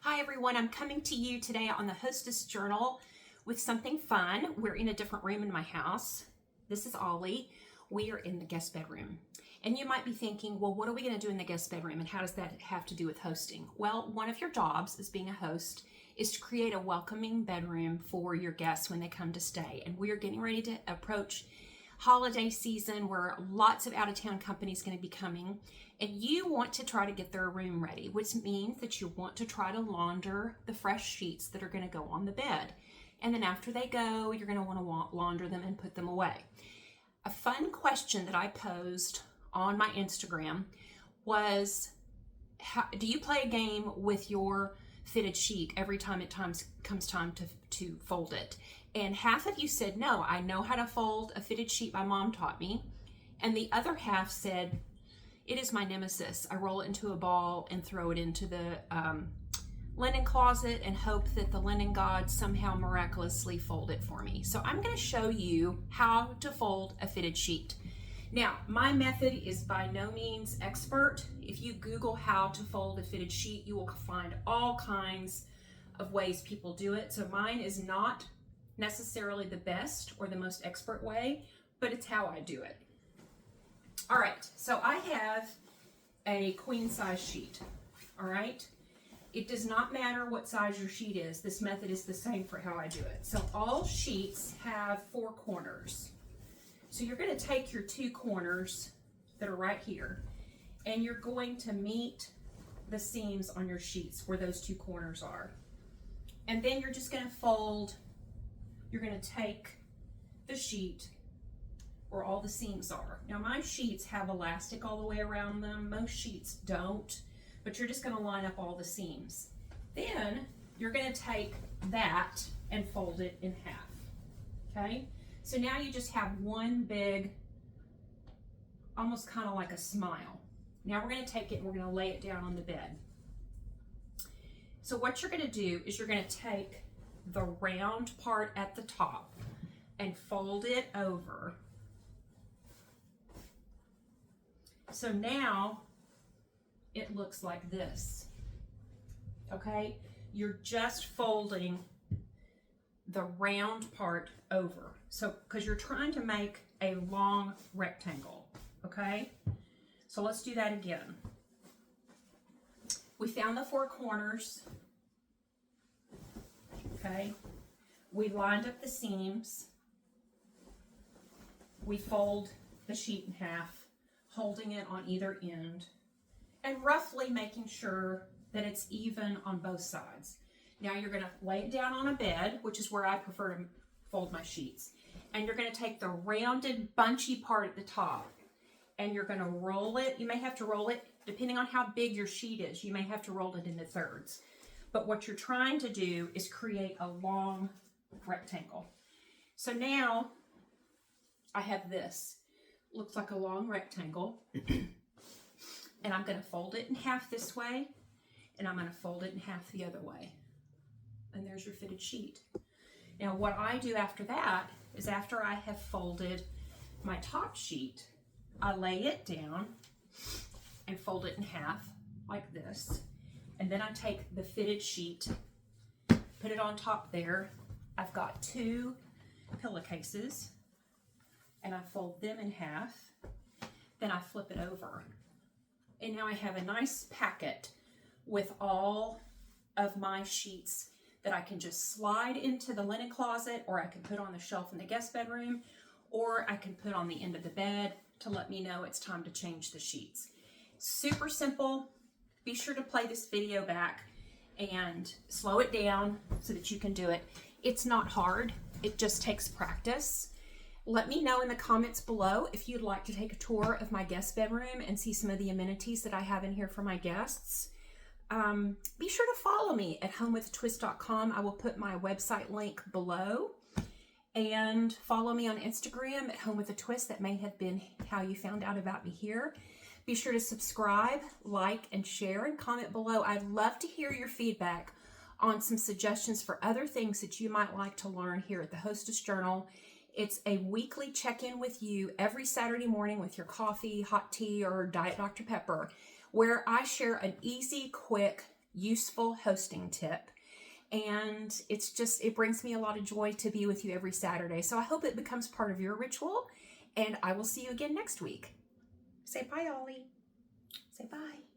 Hi everyone, I'm coming to you today on the Hostess Journal with something fun. We're in a different room in my house. This is Ollie. We are in the guest bedroom. And you might be thinking, well, what are we going to do in the guest bedroom and how does that have to do with hosting? Well, one of your jobs as being a host is to create a welcoming bedroom for your guests when they come to stay. And we are getting ready to approach holiday season where lots of out-of-town companies going to be coming, and you want to try to get their room ready, which means that you want to try to launder the fresh sheets that are going to go on the bed. And then after they go, you're going to want to launder them and put them away. A fun question that I posed on my Instagram was, do you play a game with your fitted sheet every time it comes time to fold it? And half of you said, no, I know how to fold a fitted sheet. My mom taught me. And the other half said, it is my nemesis. I roll it into a ball and throw it into the linen closet and hope that the linen gods somehow miraculously fold it for me. So I'm going to show you how to fold a fitted sheet. Now, my method is by no means expert. If you Google how to fold a fitted sheet, you will find all kinds of ways people do it. So mine is not necessarily the best or the most expert way, but it's how I do it. All right, so I have a queen size sheet, all right? It does not matter what size your sheet is. This method is the same for how I do it. So all sheets have 4 corners. So you're going to take your 2 corners that are right here, and you're going to meet the seams on your sheets where those 2 corners are. And then you're just going to fold. You're going to take the sheet where all the seams are. Now my sheets have elastic all the way around them. Most sheets don't, but you're just going to line up all the seams. Then you're going to take that and fold it in half, okay? So now you just have one big, almost kind of like a smile. Now we're going to take it and we're going to lay it down on the bed. So what you're going to do is you're going to take the round part at the top and fold it over. So now it looks like this, okay? You're just folding the round part over. So, because you're trying to make a long rectangle, okay? So let's do that again. We found the 4 corners. Okay, we lined up the seams. We fold the sheet in half, holding it on either end, and roughly making sure that it's even on both sides. Now you're going to lay it down on a bed, which is where I prefer to fold my sheets. And you're going to take the rounded, bunchy part at the top, and you're going to roll it. You may have to roll it, depending on how big your sheet is, you may have to roll it into thirds. But what you're trying to do is create a long rectangle. So now I have this. Looks like a long rectangle. And I'm going to fold it in half this way, and I'm going to fold it in half the other way. And there's your fitted sheet. Now what I do after that is after I have folded my top sheet, I lay it down and fold it in half like this. And then I take the fitted sheet, put it on top there. I've got 2 pillowcases, and I fold them in half. Then I flip it over. And now I have a nice packet with all of my sheets that I can just slide into the linen closet, or I can put on the shelf in the guest bedroom, or I can put on the end of the bed to let me know it's time to change the sheets. Super simple. Be sure to play this video back and slow it down so that you can do it. It's not hard. It just takes practice. Let me know in the comments below if you'd like to take a tour of my guest bedroom and see some of the amenities that I have in here for my guests. Be sure to follow me at homewithatwist.com. I will put my website link below. And follow me on Instagram at homewithatwist. That may have been how you found out about me here. Be sure to subscribe, like, and share, and comment below. I'd love to hear your feedback on some suggestions for other things that you might like to learn here at the Hostess Journal. It's a weekly check-in with you every Saturday morning with your coffee, hot tea, or Diet Dr. Pepper, where I share an easy, quick useful hosting tip. And it brings me a lot of joy to be with you every Saturday. So I hope it becomes part of your ritual, and I will see you again next week. Say bye, Ollie. Say bye.